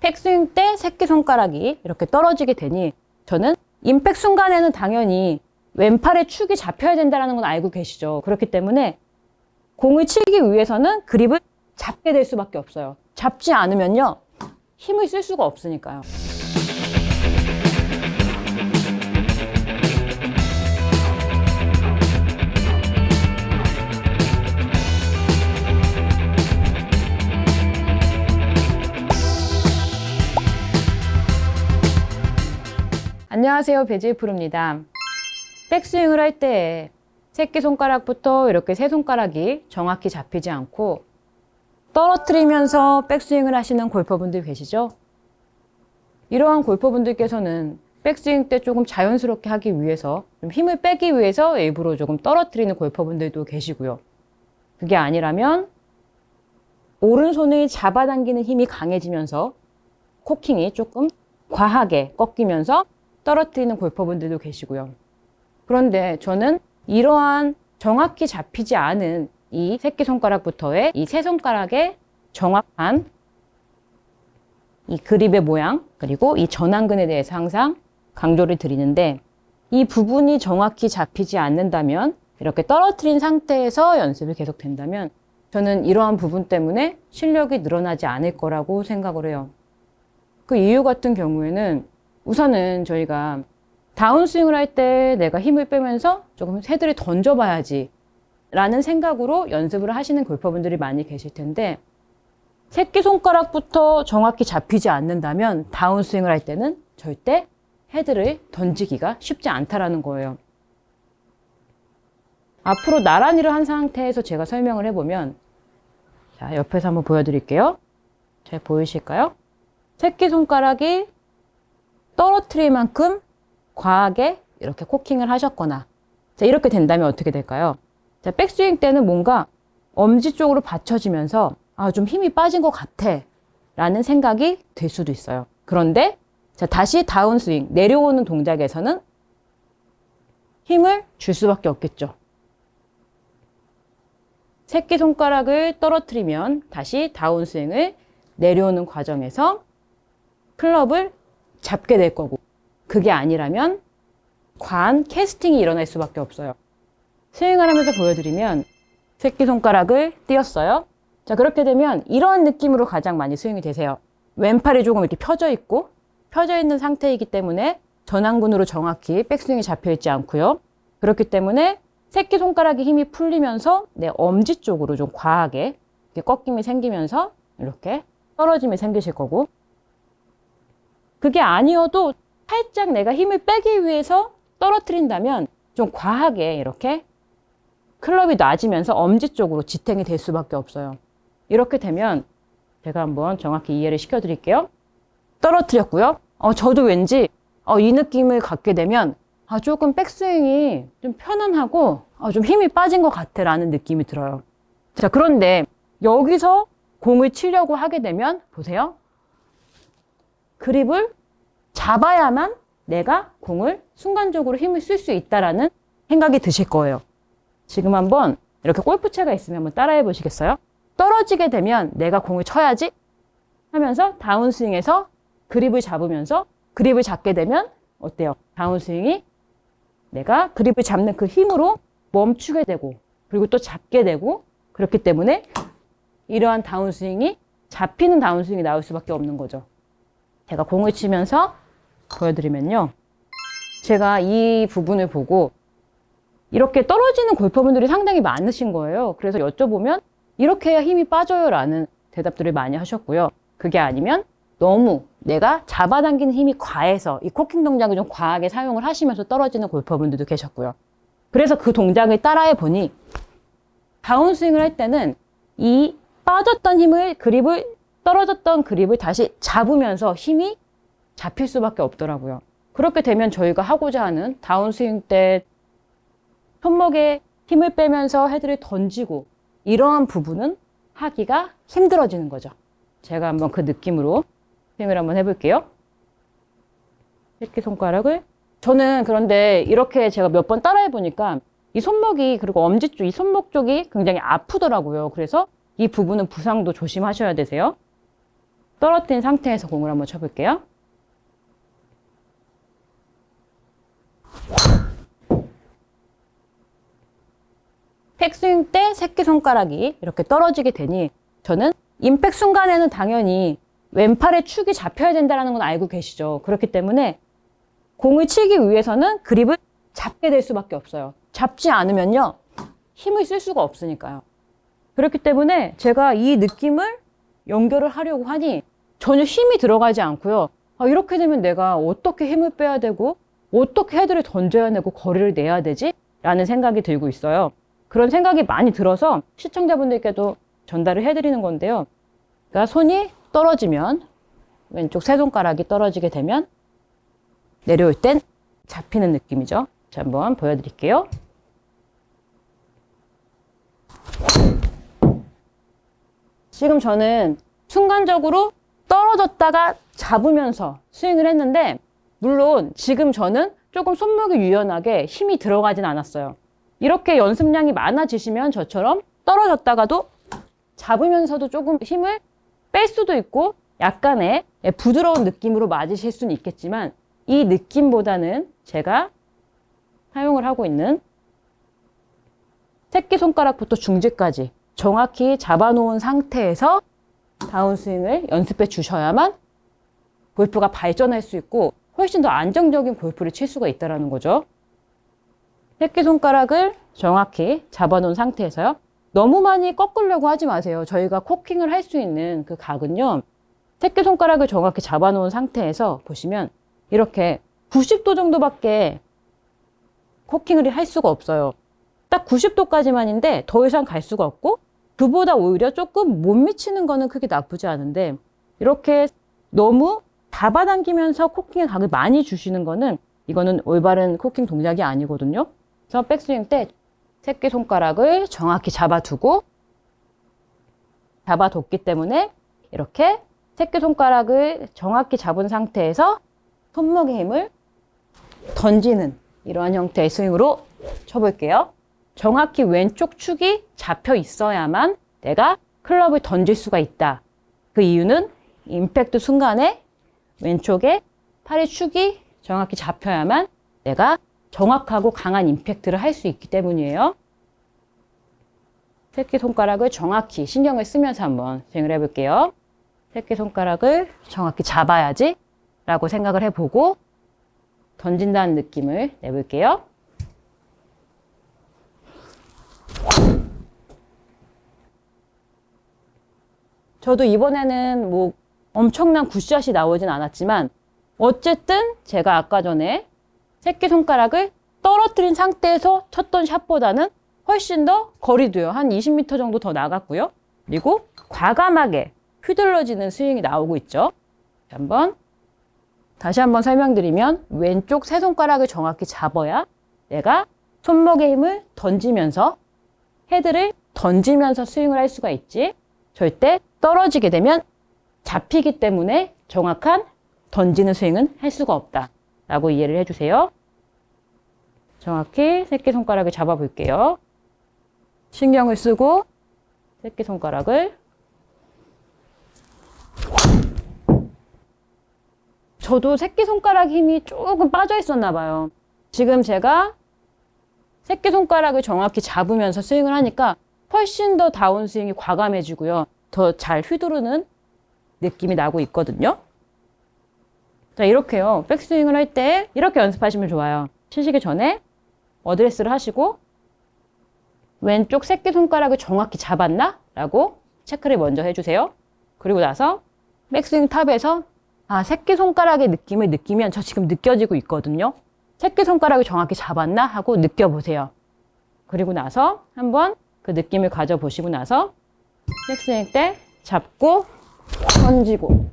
백스윙 때 새끼손가락이 이렇게 떨어지게 되니 저는 임팩 순간에는 당연히 왼팔의 축이 잡혀야 된다는 건 알고 계시죠. 그렇기 때문에 공을 치기 위해서는 그립을 잡게 될 수밖에 없어요. 잡지 않으면요, 힘을 쓸 수가 없으니까요. 안녕하세요, 배지혜 프로입니다. 백스윙을 할 때 새끼손가락부터 이렇게 세 손가락이 정확히 잡히지 않고 떨어뜨리면서 백스윙을 하시는 골퍼분들 계시죠? 이러한 골퍼분들께서는 백스윙 때 조금 자연스럽게 하기 위해서 좀 힘을 빼기 위해서 일부러 조금 떨어뜨리는 골퍼분들도 계시고요. 그게 아니라면 오른손을 잡아당기는 힘이 강해지면서 코킹이 조금 과하게 꺾이면서 떨어뜨리는 골퍼분들도 계시고요. 그런데 저는 이러한 정확히 잡히지 않은 이 새끼손가락부터의 이 세 손가락의 정확한 이 그립의 모양, 그리고 이 전완근에 대해서 항상 강조를 드리는데, 이 부분이 정확히 잡히지 않는다면, 이렇게 떨어뜨린 상태에서 연습이 계속된다면 저는 이러한 부분 때문에 실력이 늘어나지 않을 거라고 생각을 해요. 그 이유 같은 경우에는 우선은 저희가 다운스윙을 할 때 내가 힘을 빼면서 조금 헤드를 던져봐야지 라는 생각으로 연습을 하시는 골퍼분들이 많이 계실 텐데, 새끼손가락부터 정확히 잡히지 않는다면 다운스윙을 할 때는 절대 헤드를 던지기가 쉽지 않다라는 거예요. 앞으로 나란히를 한 상태에서 제가 설명을 해보면, 자, 옆에서 한번 보여드릴게요. 잘 보이실까요? 새끼손가락이 떨어뜨릴 만큼 과하게 이렇게 코킹을 하셨거나, 자, 이렇게 된다면 어떻게 될까요? 자, 백스윙 때는 뭔가 엄지 쪽으로 받쳐지면서 좀 힘이 빠진 것 같아 라는 생각이 들 수도 있어요. 그런데 자, 다시 다운스윙, 내려오는 동작에서는 힘을 줄 수밖에 없겠죠. 새끼손가락을 떨어뜨리면 다시 다운스윙을 내려오는 과정에서 클럽을 잡게 될 거고, 그게 아니라면 과한 캐스팅이 일어날 수밖에 없어요. 스윙을 하면서 보여드리면 새끼손가락을 띄었어요. 자, 그렇게 되면 이런 느낌으로 가장 많이 스윙이 되세요. 왼팔이 조금 이렇게 펴져 있고, 펴져 있는 상태이기 때문에 전완근으로 정확히 백스윙이 잡혀 있지 않고요. 그렇기 때문에 새끼손가락의 힘이 풀리면서 내 엄지 쪽으로 좀 과하게 이렇게 꺾임이 생기면서 이렇게 떨어짐이 생기실 거고, 그게 아니어도 살짝 내가 힘을 빼기 위해서 떨어뜨린다면 좀 과하게 이렇게 클럽이 낮으면서 엄지 쪽으로 지탱이 될 수밖에 없어요. 이렇게 되면 제가 한번 정확히 이해를 시켜드릴게요. 떨어뜨렸고요. 저도 왠지 이 느낌을 갖게 되면 조금 백스윙이 좀 편안하고 좀 힘이 빠진 것 같아 라는 느낌이 들어요. 자, 그런데 여기서 공을 치려고 하게 되면 보세요. 그립을 잡아야만 내가 공을 순간적으로 힘을 쓸 수 있다라는 생각이 드실 거예요. 지금 한번 이렇게 골프채가 있으면 한번 따라해 보시겠어요? 떨어지게 되면 내가 공을 쳐야지 하면서 다운스윙에서 그립을 잡으면서 그립을 잡게 되면 어때요? 다운스윙이 내가 그립을 잡는 그 힘으로 멈추게 되고, 그리고 또 잡게 되고, 그렇기 때문에 이러한 다운스윙이 잡히는 다운스윙이 나올 수밖에 없는 거죠. 제가 공을 치면서 보여드리면요, 제가 이 부분을 보고 이렇게 떨어지는 골퍼분들이 상당히 많으신 거예요. 그래서 여쭤보면 이렇게 해야 힘이 빠져요 라는 대답들을 많이 하셨고요. 그게 아니면 너무 내가 잡아당기는 힘이 과해서 이 코킹 동작을 좀 과하게 사용을 하시면서 떨어지는 골퍼분들도 계셨고요. 그래서 그 동작을 따라해 보니 다운스윙을 할 때는 이 빠졌던 힘을, 떨어졌던 그립을 다시 잡으면서 힘이 잡힐 수밖에 없더라고요. 그렇게 되면 저희가 하고자 하는 다운스윙 때 손목에 힘을 빼면서 헤드를 던지고 이러한 부분은 하기가 힘들어지는 거죠. 제가 한번 그 느낌으로 스윙을 한번 해볼게요. 새끼손가락을, 저는 그런데 이렇게 제가 몇 번 따라해 보니까 이 손목이, 그리고 엄지 쪽, 이 손목 쪽이 굉장히 아프더라고요. 그래서 이 부분은 부상도 조심하셔야 되세요. 떨어뜨린 상태에서 공을 한번 쳐볼게요. 백스윙 때 새끼손가락이 이렇게 떨어지게 되니 저는 임팩 순간에는 당연히 왼팔에 축이 잡혀야 된다는 건 알고 계시죠. 그렇기 때문에 공을 치기 위해서는 그립을 잡게 될 수밖에 없어요. 잡지 않으면요, 힘을 쓸 수가 없으니까요. 그렇기 때문에 제가 이 느낌을 연결을 하려고 하니 전혀 힘이 들어가지 않고요. 이렇게 되면 내가 어떻게 힘을 빼야 되고 어떻게 헤드를 던져야 되고 거리를 내야 되지? 라는 생각이 들고 있어요. 그런 생각이 많이 들어서 시청자분들께도 전달을 해드리는 건데요. 그러니까 손이 떨어지면, 왼쪽 세 손가락이 떨어지게 되면 내려올 땐 잡히는 느낌이죠. 자, 한번 보여드릴게요. 지금 저는 순간적으로 떨어졌다가 잡으면서 스윙을 했는데, 물론 지금 저는 조금 손목이 유연하게 힘이 들어가진 않았어요. 이렇게 연습량이 많아지시면 저처럼 떨어졌다가도 잡으면서도 조금 힘을 뺄 수도 있고 약간의 부드러운 느낌으로 맞으실 수는 있겠지만, 이 느낌보다는 제가 사용을 하고 있는 새끼손가락부터 중지까지 정확히 잡아놓은 상태에서 다운스윙을 연습해 주셔야만 골프가 발전할 수 있고 훨씬 더 안정적인 골프를 칠 수가 있다는 거죠. 새끼손가락을 정확히 잡아놓은 상태에서요. 너무 많이 꺾으려고 하지 마세요. 저희가 코킹을 할 수 있는 그 각은요, 새끼손가락을 정확히 잡아놓은 상태에서 보시면 이렇게 90도 정도밖에 코킹을 할 수가 없어요. 딱 90도까지만인데 더 이상 갈 수가 없고, 그보다 오히려 조금 못 미치는 거는 크게 나쁘지 않은데, 이렇게 너무 잡아당기면서 코킹의 각을 많이 주시는 거는, 이거는 올바른 코킹 동작이 아니거든요. 그래서 백스윙 때 새끼손가락을 정확히 잡아두고, 잡아뒀기 때문에 이렇게 새끼손가락을 정확히 잡은 상태에서 손목의 힘을 던지는 이러한 형태의 스윙으로 쳐볼게요. 정확히 왼쪽 축이 잡혀 있어야만 내가 클럽을 던질 수가 있다. 그 이유는 임팩트 순간에 왼쪽에 팔의 축이 정확히 잡혀야만 내가 정확하고 강한 임팩트를 할 수 있기 때문이에요. 새끼손가락을 정확히 신경을 쓰면서 한번 스윙을 해볼게요. 새끼손가락을 정확히 잡아야지 라고 생각을 해보고 던진다는 느낌을 내볼게요. 저도 이번에는 뭐 엄청난 굿샷이 나오진 않았지만 어쨌든 제가 아까 전에 새끼손가락을 떨어뜨린 상태에서 쳤던 샷보다는 훨씬 더 거리도요. 한 20m 정도 더 나갔고요. 그리고 과감하게 휘둘러지는 스윙이 나오고 있죠. 다시 한번 설명드리면 왼쪽 세 손가락을 정확히 잡아야 내가 손목의 힘을 던지면서 헤드를 던지면서 스윙을 할 수가 있지, 절대 떨어지게 되면 잡히기 때문에 정확한 던지는 스윙은 할 수가 없다 라고 이해를 해주세요. 정확히 새끼손가락을 잡아 볼게요. 신경을 쓰고 새끼손가락을, 저도 새끼손가락 힘이 조금 빠져 있었나 봐요. 지금 제가 새끼손가락을 정확히 잡으면서 스윙을 하니까 훨씬 더 다운스윙이 과감해지고요. 더 잘 휘두르는 느낌이 나고 있거든요. 자, 이렇게요. 백스윙을 할 때 이렇게 연습하시면 좋아요. 치시기 전에 어드레스를 하시고 왼쪽 새끼손가락을 정확히 잡았나? 라고 체크를 먼저 해주세요. 그리고 나서 백스윙 탑에서 새끼손가락의 느낌을 느끼면 저 지금 느껴지고 있거든요. 새끼손가락을 정확히 잡았나? 하고 느껴보세요. 그리고 나서 한번 그 느낌을 가져보시고 나서 백스윙 때 잡고 던지고,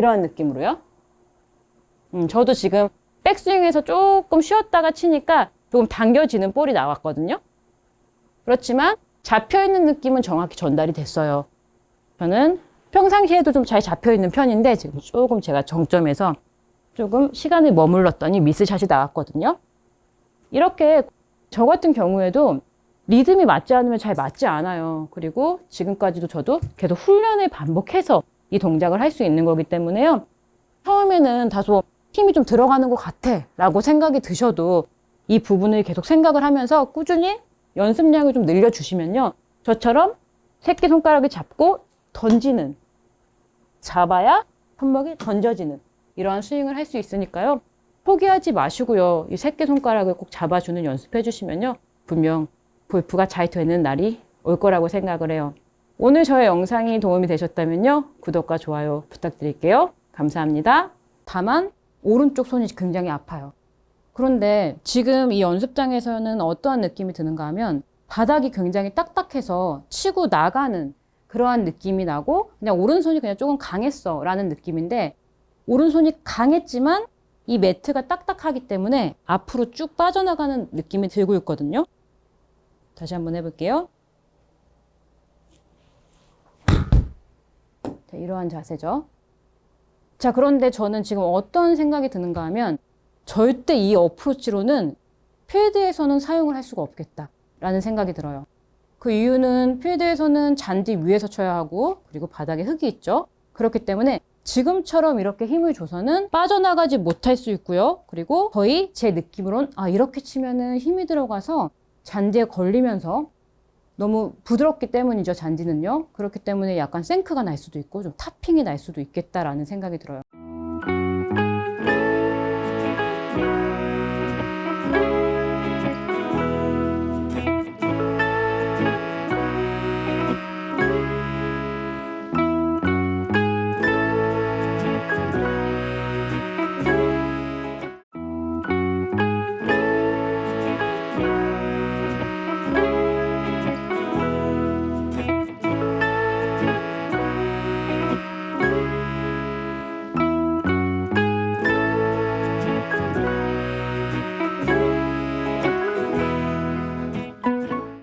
이러한 느낌으로요. 저도 지금 백스윙에서 조금 쉬었다가 치니까 조금 당겨지는 볼이 나왔거든요. 그렇지만 잡혀있는 느낌은 정확히 전달이 됐어요. 저는 평상시에도 좀 잘 잡혀있는 편인데 지금 조금 제가 정점에서 조금 시간을 머물렀더니 미스샷이 나왔거든요. 이렇게 저 같은 경우에도 리듬이 맞지 않으면 잘 맞지 않아요. 그리고 지금까지도 저도 계속 훈련을 반복해서 이 동작을 할 수 있는 거기 때문에요. 처음에는 다소 힘이 좀 들어가는 것 같아 라고 생각이 드셔도 이 부분을 계속 생각을 하면서 꾸준히 연습량을 좀 늘려주시면요. 저처럼 새끼손가락을 잡고 던지는, 잡아야 손목이 던져지는 이러한 스윙을 할 수 있으니까요. 포기하지 마시고요. 이 새끼손가락을 꼭 잡아주는 연습해 주시면요. 분명 골프가 잘 되는 날이 올 거라고 생각을 해요. 오늘 저의 영상이 도움이 되셨다면요. 구독과 좋아요 부탁드릴게요. 감사합니다. 다만 오른쪽 손이 굉장히 아파요. 그런데 지금 이 연습장에서는 어떠한 느낌이 드는가 하면 바닥이 굉장히 딱딱해서 치고 나가는 그러한 느낌이 나고 그냥 오른손이 그냥 조금 강했어 라는 느낌인데 오른손이 강했지만 이 매트가 딱딱하기 때문에 앞으로 쭉 빠져나가는 느낌이 들고 있거든요. 다시 한번 해볼게요. 자, 이러한 자세죠. 자, 그런데 저는 지금 어떤 생각이 드는가 하면 절대 이 어프로치로는 필드에서는 사용을 할 수가 없겠다라는 생각이 들어요. 그 이유는 필드에서는 잔디 위에서 쳐야 하고 그리고 바닥에 흙이 있죠. 그렇기 때문에 지금처럼 이렇게 힘을 줘서는 빠져나가지 못할 수 있고요. 그리고 거의 제 느낌으론 이렇게 치면은 힘이 들어가서 잔디에 걸리면서 너무 부드럽기 때문이죠. 잔디는요. 그렇기 때문에 약간 생크가 날 수도 있고 좀 타핑이 날 수도 있겠다라는 생각이 들어요.